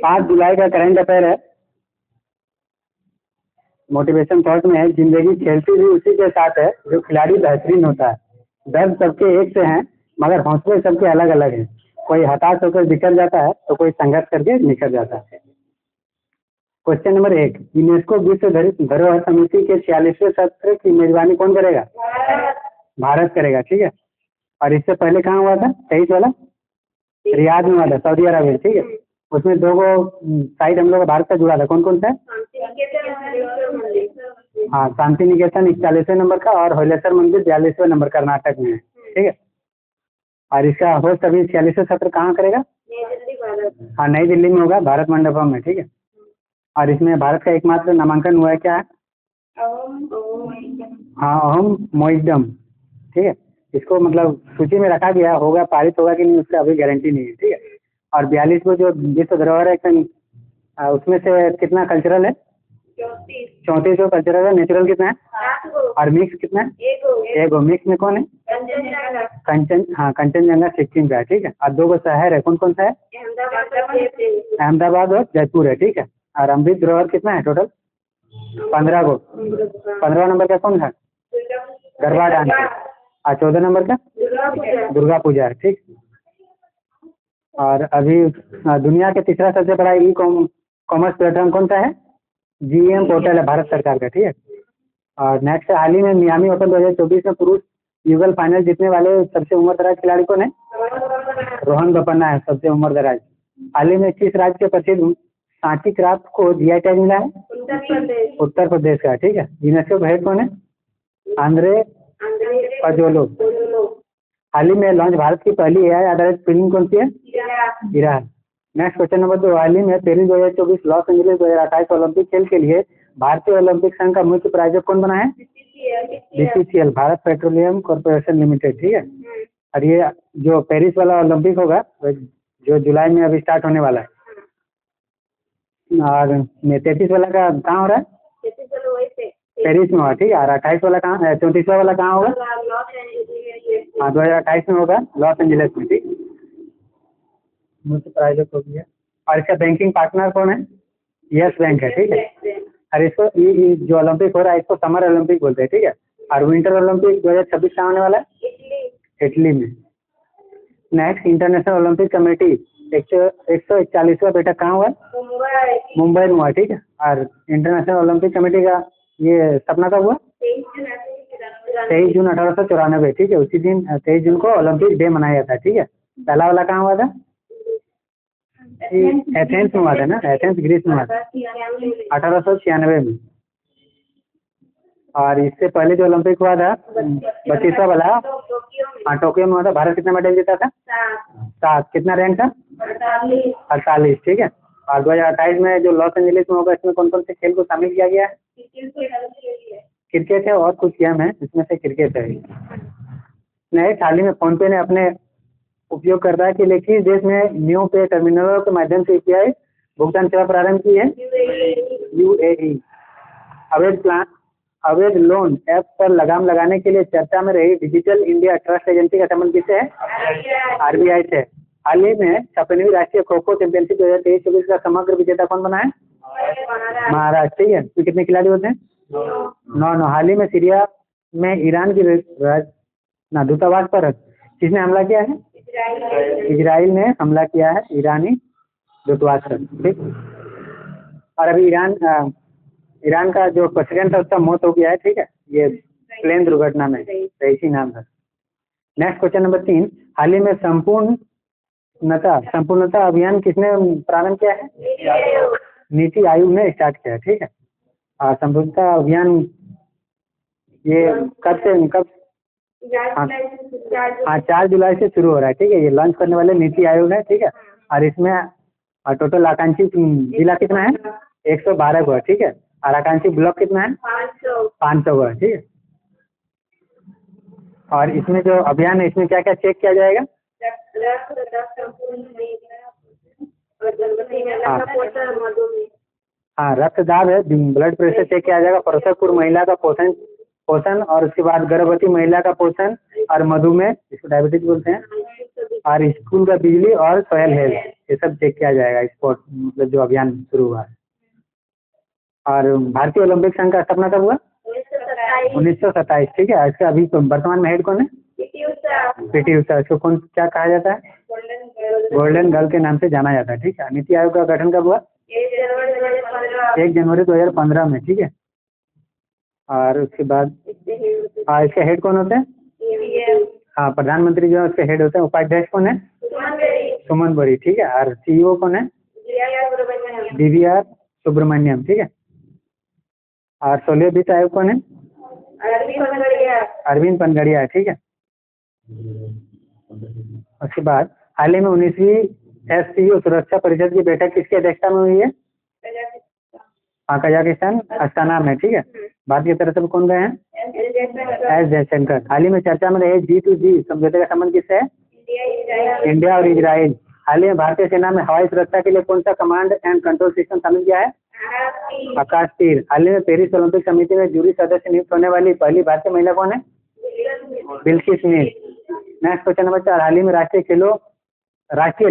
5 जुलाई का current affair है। Motivation thought में है, जिंदगी खेलती भी उसी के साथ है जो खिलाड़ी बेहतरीन होता है। दर्द सबके एक से हैं मगर हौसले सबके अलग अलग हैं। कोई हताश होकर बिखर जाता है तो कोई संघर्ष करके निखर जाता है। क्वेश्चन नंबर 1, यूनेस्को विश्व धरोहर समिति के 46वें सत्र की मेजबानी कौन करेगा? भारत करेगा, ठीक है। और इससे पहले कहाँ हुआ था? 23 वाला रियाद में हुआ था, सऊदी अरब, ठीक है। उसमें 2 साइड हम लोग भारत का जुड़ा था, कौन कौन सा है? हाँ, शांति निकेतन 41वें नंबर का और होलेश्वर मंदिर 42वें नंबर कर्नाटक में है, ठीक है। और इसका होस्ट अभी 46वें सत्र कहाँ करेगा? हाँ, नई दिल्ली में होगा, भारत मंडपम में, ठीक है। और इसमें भारत का एकमात्र नामांकन हुआ है, क्या है? हाँ, अहम मोइकदम, ठीक है। इसको मतलब सूची में रखा गया, होगा पारित होगा कि नहीं उसका अभी गारंटी नहीं है, ठीक है। और 42 को जो विश्व धरोहर है उसमें से कितना कल्चरल है? 34 को कल्चरल है। नेचुरल कितना है? और मिक्स कितना है? एक। मिक्स में कौन है? कंचनजंगा सिक्किम का है, ठीक है। और 2 शहर है, कौन कौन सा है? अहमदाबाद और जयपुर है, ठीक है। और अमृत धरोहर कितना है टोटल? 15 को। 15 नंबर का कौन था? गरबा डांस। और 14 नंबर का दुर्गा पूजा है, ठीक। और अभी दुनिया के तीसरा सबसे बड़ा ई कॉमर्स प्लेटफॉर्म कौन सा है? GeM पोर्टल है, भारत सरकार का, ठीक है। और नेक्स्ट हाल ही में मियामी ओपन 2024 में पुरुष युगल फाइनल जीतने वाले सबसे उम्रदराज खिलाड़ी कौन है? रोहन बोपन्ना है सबसे उम्रदराज। हाल ही में किस राज्य के प्रसिद्ध सांची क्राफ्ट को GI टैग मिला है? उत्तर प्रदेश का, ठीक है। यूनेस्को का हेड कौन है? आंद्रे पजोलो। हाल ही में लॉन्च भारत की पहली AI आधारित फिल्म कौन सी है? इरा। नेक्स्ट क्वेश्चन नंबर 2, हाल ही में पेरिस 2024 लॉस एंजलिस 2028 ओलंपिक खेल के लिए भारतीय ओलंपिक संघ का मुख्य प्रायोजक कौन बना है? BPCL, Bharat petroleum corporation limited, ठीक है। और ये जो पेरिस वाला ओलंपिक होगा जो जुलाई में अभी स्टार्ट होने वाला है, और 33 वाला का कहाँ हो रहा है? पेरिस में होगा, ठीक है। और 28 वाला कहाँ है? 34वां वाला कहाँ होगा? हाँ, 2028 में होगा लॉस एंजलिस में, ठीक। मुख्य प्रायोजक हो गया। और इसका बैंकिंग पार्टनर कौन है? यस बैंक है, ठीक है। और इसको जो ओलंपिक हो रहा है इसको समर ओलंपिक बोलते हैं, ठीक है। और विंटर ओलंपिक 2026 कहाँ होने वाला है? इटली में। नेक्स्ट, इंटरनेशनल ओलंपिक कमेटी 141वां बैठक कहाँ हुआ? मुंबई में हुआ, ठीक है। और इंटरनेशनल ओलंपिक कमेटी का ये स्थापना कब हुआ? 23 जून 1894, ठीक है। उसी दिन 23 जून को ओलंपिक डे मनाया जाता है, ठीक है। पहला वाला कहाँ हुआ था? एथेंस में हुआ था ना, एथेंस ग्रीस में हुआ था 1896 में। और इससे पहले जो ओलंपिक हुआ था 32वां वाला, हाँ, टोक्यो में हुआ था। भारत कितना मेडल जीता था? 7। कितना रैंक था? 48, ठीक है। और 2028 में जो लॉस एंजलिस में होगा इसमें कौन कौन से खेल को शामिल किया गया है? क्रिकेट है और कुछ गेम है, इसमें से क्रिकेट है। नेक्स्ट, हाल ही में फोन पे ने अपने उपयोगकर्ता के लिए किस देश में न्यू पे टर्मिनलों के माध्यम से UPI भुगतान सेवा प्रारंभ की है? UAE। अवैध लोन ऐप पर लगाम लगाने के लिए चर्चा में रही डिजिटल इंडिया ट्रस्ट एजेंसी का संबंध किससे है? RBI से। हाल ही में 56वीं राष्ट्रीय खो खो चैंपियनशिप 2023-24 का समग्र विजेता कौन बना है? महाराष्ट्र, ठीक है। तो कितने खिलाड़ी होते हैं? 9। हाल ही में सीरिया में ईरान की दूतावास पर किसने हमला किया है? इजराइल ने हमला किया है ईरानी दूतावास पर, ठीक। और अभी ईरान का जो प्रेसिडेंट है उसका मौत हो गया है, ठीक है। ये प्लेन दुर्घटना में, रईसी नाम था। नेक्स्ट क्वेश्चन नंबर 3, हाल ही में संपूर्णता अभियान किसने प्रारंभ किया है? नीति आयोग ने स्टार्ट किया है, ठीक है। और संपूर्णता अभियान ये कब? हाँ, 4 जुलाई से शुरू हो रहा है, ठीक है। ये लॉन्च करने वाले नीति आयोग है, ठीक है। और इसमें टोटल आकांक्षी जिला कितना है? 112 को है, ठीक है। और आकांक्षी ब्लॉक कितना है? 500 को है, ठीक है। और इसमें जो अभियान है इसमें क्या क्या चेक किया जाएगा? हाँ, रक्तदाब है, ब्लड प्रेशर चेक किया जाएगा। प्रसवपूर्व महिला का पोषण, और उसके बाद गर्भवती महिला का पोषण और मधुमेह, इसको डायबिटीज बोलते हैं। और स्कूल का बिजली और सॉयल हेल्थ। ये सब चेक किया जाएगा स्पोर्ट मतलब जो अभियान शुरू हुआ है। और भारतीय ओलंपिक संघ का स्थापना कब हुआ? 1927। ठीक है। इसका अभी तो वर्तमान में हेड कौन है? पीटी उषा। इसको कौन क्या कहा जाता है? गोल्डन गर्ल के नाम से जाना जाता है। ठीक है। नीति आयोग का गठन कब हुआ? 1 जनवरी 2015 में। ठीक है। और उसके बाद इसके हेड कौन होते हैं? हाँ, प्रधानमंत्री जो है उसके हेड होते हैं। उपाध्यक्ष कौन है? सुमन बोरी। ठीक है। और सीईओ कौन है? DVR सुब्रमण्यम। ठीक है। और 16वें वित्त आयोग कौन है? अरविंद पनगड़िया। ठीक है। उसके बाद हाल ही में 19वीं SCO सुरक्षा परिषद की बैठक किसकी अध्यक्षता में हुई है? कजाकिस्तान अस्ताना में। ठीक है। भारत की तरफ से कौन गए हैं? एस जयशंकर। हाल ही में चर्चा में रहे G2G समझौते का संबंध किससे है? इंडिया और इजराइल। हाल ही में भारतीय सेना में हवाई सुरक्षा के लिए कौन सा कमांड एंड कंट्रोल सिस्टम शामिल किया है? आकाश तीर। हाल ही में पेरिस ओलंपिक समिति में जूरी सदस्य नियुक्त होने वाली पहली भारतीय महिला कौन है? Bilkis Mir. Next question number 4। हाल ही में राष्ट्रीय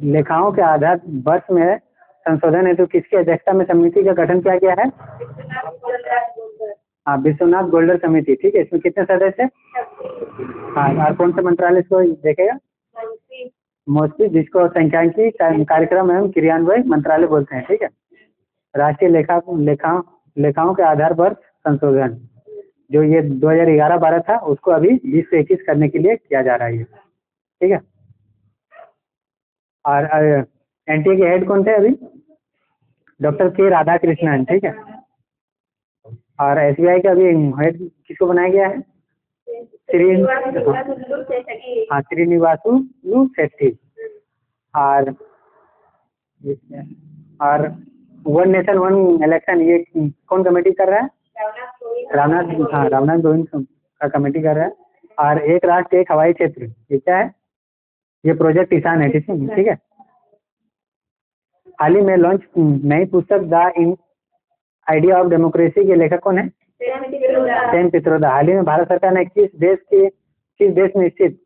लेखाओं के आधार वर्ष में संशोधन हेतु किसकी अध्यक्षता में समिति का गठन किया गया है? हाँ, विश्वनाथ गोल्डर समिति। ठीक है। इसमें कितने सदस्य? हाँ। और कौन सा मंत्रालय इसको देखेगा? मोस्टली, जिसको संख्यांकी कार्यक्रम एवं क्रियान्वयन मंत्रालय बोलते हैं। ठीक है। राष्ट्रीय लेखाओं के आधार पर संशोधन जो ये 2011-12 था उसको अभी 20 से 21 करने के लिए किया जा रहा है। ठीक है। और NTA के हेड कौन थे अभी? डॉक्टर के राधाकृष्णन। ठीक है। और SBI का अभी हेड किसको बनाया गया है? श्रीनिवासुलु शेट्टी। और वन नेशन वन इलेक्शन ये कौन कमेटी कर रहा है? रामनाथ कोविंद का कमेटी कर रहा है। और एक राष्ट्र एक हवाई क्षेत्र ये क्या है? ये प्रोजेक्ट किसान है। ठीक है। हाल ही में लॉन्च नई पुस्तक द आइडिया ऑफ डेमोक्रेसी के लेखक कौन है? सेन पित्रोदा। हाल ही में भारत सरकार ने किस देश में स्थित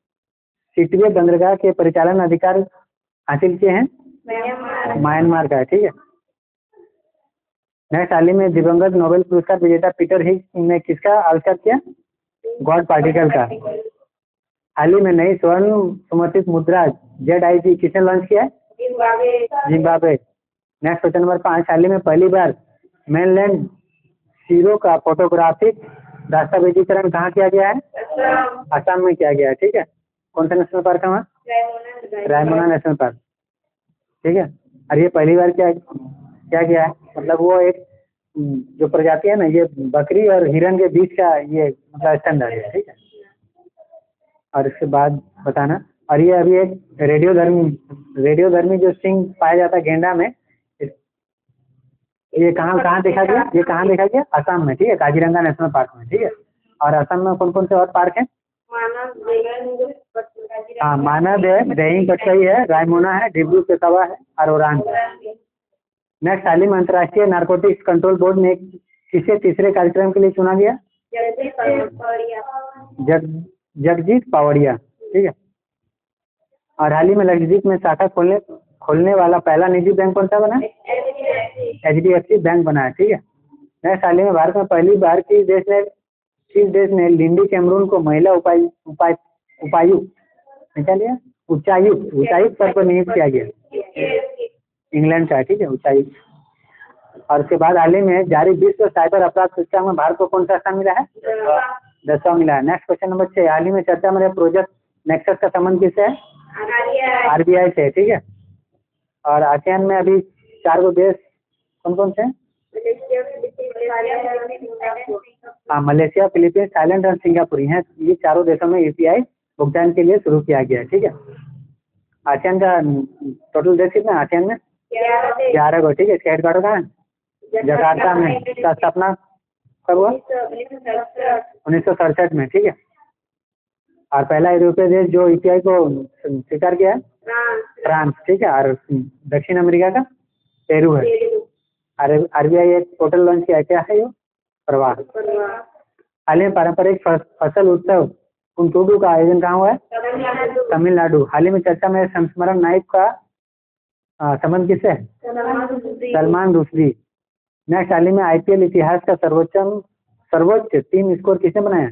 सीटवे बंदरगाह के परिचालन अधिकार हासिल किए हैं? म्यांमार का। ठीक है। नेक्स्ट, हाल ही में दिवंगत नोबेल पुरस्कार विजेता पीटर हिग्स ने किसका आविष्कार किया? गॉड पार्टिकल का। हाल ही में नई स्वर्ण समर्थित मुद्रा ZIG किसने लॉन्च किया है? जिम्बाब्वे। Next question number 5। हाल ही में पहली बार मेनलैंड सीरो का फोटोग्राफिक दस्तावेजीकरण कहाँ किया गया है? असम में किया गया है। ठीक है। कौन सा नेशनल पार्क है वहाँ? Raimona national park. ठीक है। और ये पहली बार क्या किया है? मतलब वो एक जो प्रजाति है ना, ये बकरी और हिरन के बीच का ये मतलब स्टैंडर्ड है। ठीक है। और इसके बाद बताना। और ये अभी एक रेडियोधर्मी जो सिंह पाया जाता है गेंडा में, ये कहाँ देखा गया? ये कहाँ देखा गया? असम में। ठीक है। काजीरंगा नेशनल पार्क में। ठीक है। और असम में कौन कौन से और पार्क हैं? हाँ, मानव है, दिहिंग पटकाई है, रायमोना है, डिब्रू सैखोवा है और ओरांग। नेक्स्ट, हाल ही में अंतर्राष्ट्रीय नारकोटिक्स कंट्रोल बोर्ड ने किसे तीसरे कार्यक्रम के लिए चुना गया? जगजीत पावड़िया। ठीक है। और हाल ही में लक्षद्वीप में शाखा खोलने वाला पहला निजी बैंक कौन सा बना? HDFC बैंक बना है। ठीक है। नेक्स्ट, हाल ही में भारत में पहली बार किस देश ने लिंडी कैमरून को महिला उच्चायुक्त पद पर नियुक्त किया गया? इंग्लैंड का। ठीक है। उच्चायुक्त। और उसके बाद हाल ही में जारी विश्व साइबर अपराध सूचकांक में भारत को कौन सा स्थान मिला है? 10वां मिला है। Next question number 6। हाल ही में चर्चा में प्रोजेक्ट नेक्सस का संबंध किससे है? RBI से। ठीक है। और आसियान में अभी 4 देश कौन कौन से हैं? हाँ, मलेशिया, फिलीपींस, थाईलैंड और सिंगापुर हैं। ये 4 देशों में UPI भुगतान के लिए शुरू किया गया है। ठीक है। आसियान का टोटल देश कितना है आसियान में? 11 गो। ठीक है। इसका हेडक्वार्टर कहाँ है? जकार्ता में। इसका स्थापना कब हुआ? 1967 में। ठीक है। और पहला यूरोपीय देश जो UPI को स्वीकार किया है? फ्रांस। ठीक है। और दक्षिण अमेरिका का पेरू है। RBI एक पोर्टल लॉन्च किया, क्या है? प्रवाह। हाल ही में पारंपरिक फसल उत्सव कुंटूडू का आयोजन कहाँ हुआ है? तमिलनाडु। हाल ही में चर्चा में संस्मरण नायक का संबंध किससे? सलमान रुश्दी। नेक्स्ट, हाल ही में आईपीएल इतिहास का सर्वोच्च 3 स्कोर किसने बनाया?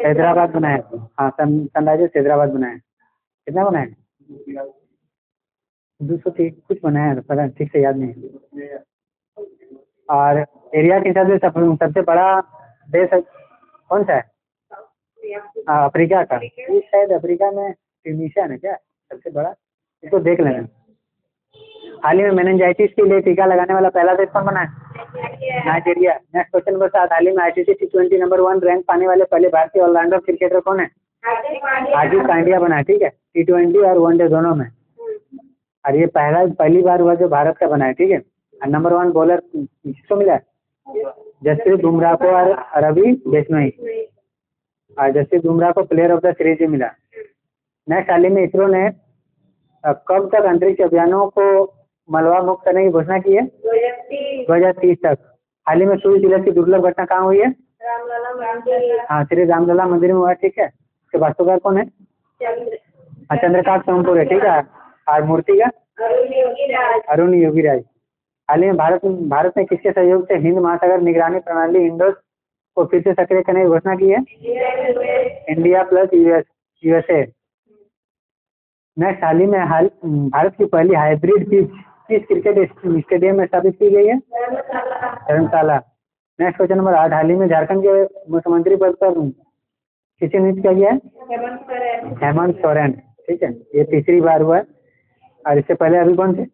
हैदराबाद बनाया। हाँ, सनराइजर्स हैदराबाद बनाया। कितना बनाया? 230 कुछ बनाया, पता ठीक से याद नहीं। और एरिया के हिसाब से सबसे बड़ा देश कौन सा है? अफ्रीका का। ये शायद अफ्रीका में ट्यूनीशिया है क्या सबसे बड़ा? इसको देख लेना। हाल ही में मेनिंजाइटिस के लिए टीका लगाने वाला पहला देश कौन बना है? नाइजीरिया। नेक्स्ट क्वेश्चन नंबर 7, हाल ही में आईसीसी T20 नंबर 1 रैंक पाने वाले पहले भारतीय ऑलराउंडर क्रिकेटर कौन है? हार्दिक पांड्या बना है। ठीक है, T20 और वनडे दोनों में। और ये पहली बार हुआ जो भारत का बना है। ठीक है, और नंबर 1 बॉलर किसको मिला है? जसप्रीत बुमराह को और रवि बिश्नोई। और जसप्रीत बुमराह को प्लेयर ऑफ द सीरीज भी मिला। नेक्स्ट, हाल ही में इसरो ने कब तक अंतरिक्ष अभियानों को मलबा मुक्त करने की घोषणा की है? 2030 तक। हाल ही में सूर्य तिलक की दुर्लभ घटना कहाँ हुई है? हाँ, श्री रामलला मंदिर में हुआ। ठीक है, इसके वास्तुकार कौन है? चंद्रकांत सोमपुर है। ठीक है, और मूर्ति का अरुण योगीराज। हाल ही में भारत ने किसके सहयोग से हिंद महासागर निगरानी प्रणाली इंडोस को फिर से सक्रिय करने की घोषणा की है? India plus USA. नेक्स्ट, हाल ही में भारत की पहली हाइब्रिड पिच किस क्रिकेट स्टेडियम में स्थापित की गई है? धर्मशाला। नेक्स्ट क्वेश्चन नंबर 8, हाल ही में झारखंड के मुख्यमंत्री पद पर किसे नियुक्त किया गया है? हेमंत सोरेन। ठीक है, ये तीसरी बार हुआ है। और इससे पहले अभी कौन थे?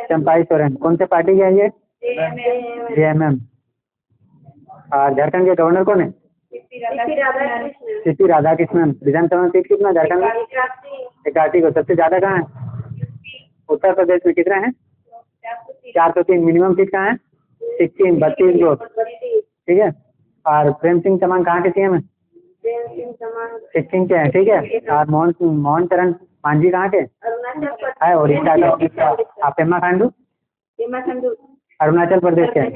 चंपाई सोरेन। कौन से पार्टी के हैं ये? जेएमएम। और झारखंड के गवर्नर कौन है? सीपी राधाकृष्णन। विधानसभा सीट कितना झारखंड में? 81 को। सबसे ज्यादा कहाँ है? उत्तर प्रदेश में। कितना है? 403। मिनिमम सीट कहाँ है? 32 को। ठीक है, और प्रेम सिंह चमान कहाँ के सीएम है? सिक्किम के हैं। ठीक है, और मोहन चरण मांझी कहाँ के है? उड़ीसा का। पेमा खांडू अरुणाचल प्रदेश के हैं।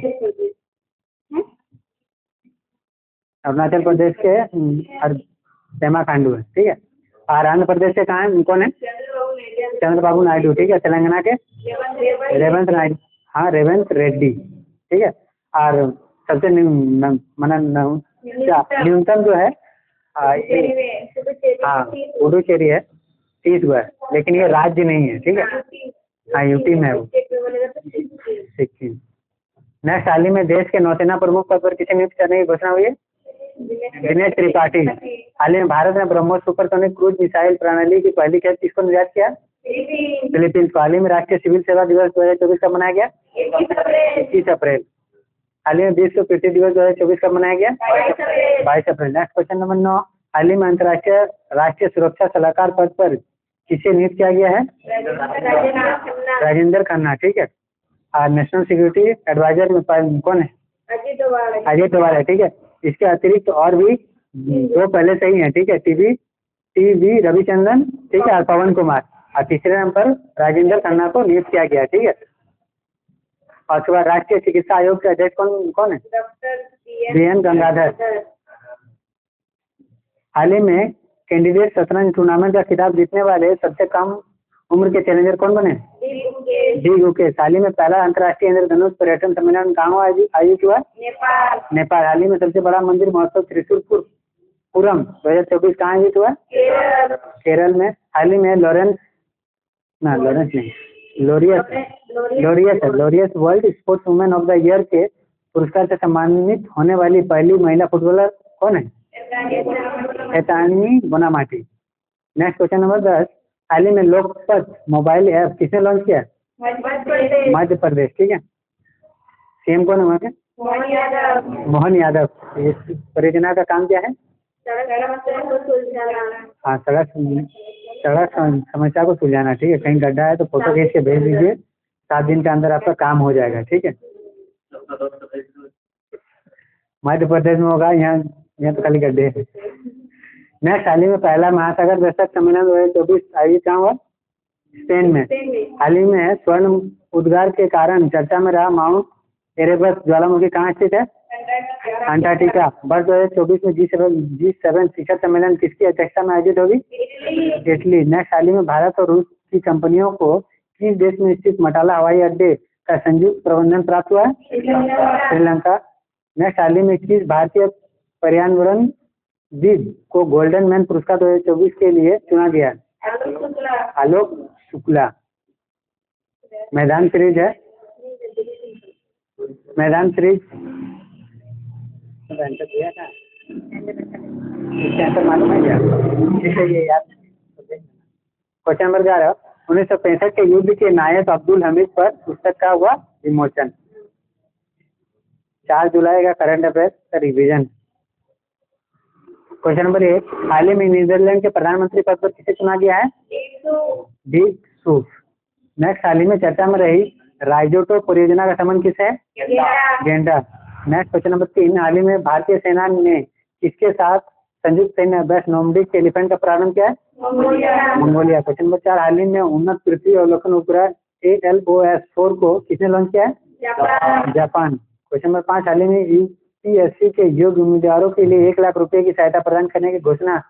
अरुणाचल प्रदेश के पेमा खांडू है। ठीक है, और आंध्र प्रदेश के कहाँ है? कौन है? चंद्रबाबू नायडू। ठीक है, तेलंगाना के रेवंत नायडू। हाँ, रेवंत रेड्डी। ठीक है, और सबसे न्यूनतम जो है हाँ पुडुचेरी है, 30 गो है, लेकिन ये राज्य नहीं है। ठीक है, हाँ यूपी में है वो। सिक्किम। नेक्स्ट, हाल ही में देश के नौसेना प्रमुख पद पर किसे नियुक्त करने की घोषणा हुई है? दिनेश त्रिपाठी। हाल ही में भारत ने ब्रह्मोस सुपरसोनिक क्रूज मिसाइल प्रणाली की पहली खेप किसको निर्यात किया? फिलीपींस को। हाल ही में राष्ट्रीय सिविल सेवा दिवस 2024 कब मनाया गया? 21 अप्रैल। हाल ही में विश्व पृथ्वी दिवस 2024 कब मनाया गया? 22 अप्रैल। नेक्स्ट क्वेश्चन नंबर 9, हाल ही में अंतर्राष्ट्रीय राष्ट्रीय सुरक्षा सलाहकार पद पर किसे नियुक्त किया गया है? राजेंद्र खन्ना। ठीक है, और नेशनल सिक्योरिटी एडवाइजर में कौन है? अजीत डोभाल है। ठीक है, इसके अतिरिक्त और भी 2 पहले से ही है। ठीक है, टीवी रविचंद्रन। ठीक है, और पवन कुमार। और तीसरे नंबर पर राजेंद्र खन्ना को नियुक्त किया गया। ठीक है, और उसके बाद राष्ट्रीय चिकित्सा आयोग के अध्यक्ष कौन है? DN गंगाधर। हाल ही में कैंडिडेट शतरंज टूर्नामेंट का खिताब जीतने वाले सबसे कम उम्र के चैलेंजर कौन बने? डी गुकेश। हाल ही में पहला अंतर्राष्ट्रीय इंद्रधनुष पर्यटन सम्मेलन कहाँ आयोजित हुआ? नेपाल। हाल ही में सबसे बड़ा मंदिर महोत्सव त्रिशूरपुरम 2024 कहाँ आयोजित हुआ? केरल में। हाल ही में Laureus world sports women of the year के पुरस्कार से सम्मानित होने वाली पहली महिला फुटबॉलर कौन है? एतानी बोनामाटी। नेक्स्ट क्वेश्चन नंबर 10, हाल ही में लोकपथ मोबाइल ऐप किसने लॉन्च किया? मध्य प्रदेश। ठीक है, सीएम कौन है वहाँ के? मोहन यादव। इस परियोजना का काम क्या है? हाँ, सड़क समस्या को सुलझाना। ठीक है, कहीं गड्ढा है तो फोटो खींच के भेज दीजिए, 7 दिन के अंदर आपका काम हो जाएगा। ठीक है, मध्य प्रदेश में होगा, यहाँ तो खाली गड्ढे हैं। नेक्स्ट, हाल ही में पहला महासागर दस्तक सम्मेलन 2024 आयोजित कहाँ हुआ? स्पेन में। हाल ही में स्वर्ण उद्गार के कारण चर्चा में रहा माउंट एरेबस ज्वालामुखी कहाँ स्थित है? अंटार्कटिका। वर्ष 2024 में G7 शिखर सम्मेलन किसकी अध्यक्षता में आयोजित होगी? इटली। नेक्स्ट, हाल ही में भारत और रूस की कंपनियों को किस देश में स्थित मटाला हवाई अड्डे का संयुक्त प्रबंधन प्राप्त हुआ है? श्रीलंका। नेक्स्ट, हाल ही में किस भारतीय पर्यावरणविद को गोल्डन मैन पुरस्कार 2024 के लिए चुना गया? आलोक शुक्ला। मैदान सीरीज है, मैदान सीरीज दिया था, इसका आंसर मालूम है क्या? ये याद। क्वेश्चन नंबर 11, 1965 के युद्ध के नायक अब्दुल हमीद पर पुस्तक का हुआ विमोचन? 4 जुलाई का करंट अफेयर का रिवीजन। क्वेश्चन नंबर 1, हाल ही में नीदरलैंड के प्रधानमंत्री पद पर किसे चुना गया है? डिक सूफ। नेक्स्ट, हाल ही में चर्चा में रही राइजोटो परियोजना का संबंध किसे है? गेंडा। नेक्स्ट, क्वेश्चन नंबर 3, हाल ही में भारतीय सेना ने किसके साथ संयुक्त सैन्य अभ्यास नोमडिक एलिफेंट का प्रारंभ किया है? मंगोलिया। क्वेश्चन नंबर 4, हाल ही में उन्नत पृथ्वी अवलोकन उपग्रह ALOS-4 को किसने लॉन्च किया है? जापान। क्वेश्चन नंबर 5, हाल ही में UPSC के योग्य उम्मीदवारों के लिए 1 लाख रुपए की सहायता प्रदान करने की घोषणा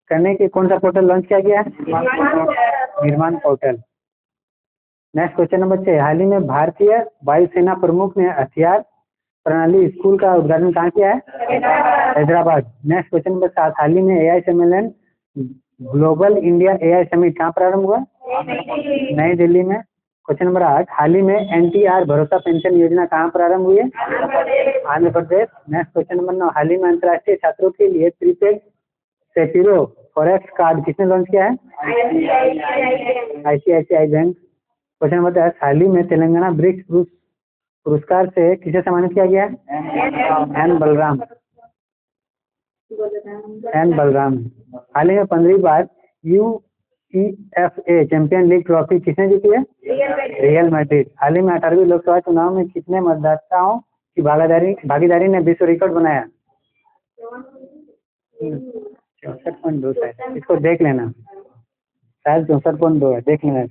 करने के कौन सा पोर्टल लॉन्च किया गया है? निर्माण पोर्टल। नेक्स्ट, क्वेश्चन नंबर 6, हाल ही में भारतीय वायुसेना प्रमुख ने हथियार प्रणाली स्कूल का उद्घाटन कहाँ किया है? हैदराबाद। नेक्स्ट, क्वेश्चन नंबर 7, हाल ही में AI सम्मेलन ग्लोबल इंडिया AI समिट कहाँ प्रारंभ हुआ? नई दिल्ली में। क्वेश्चन नंबर 8, हाल ही में NTR भरोसा पेंशन योजना कहाँ प्रारंभ हुई है? Andhra Pradesh. Next, question number 9, हाल ही में अंतर्राष्ट्रीय छात्रों के लिए प्रीपेड सेफिरो फॉरेक्स कार्ड किसने लॉन्च किया है? ICICI bank. क्वेश्चन नंबर 10, हाल ही में तेलंगाना ब्रिक्स पुरस्कार से किसे सम्मानित किया गया है? एन बलराम। हाल ही में 15वीं बार UEFA चैंपियन लीग ट्रॉफी किसने जीती है? Real Madrid. हाल ही में 18वीं लोकसभा चुनाव में कितने मतदाताओं की भागीदारी ने विश्व रिकॉर्ड बनाया? 64.2 है, इसको देख लेना, शायद 64.2 है, देख लेना।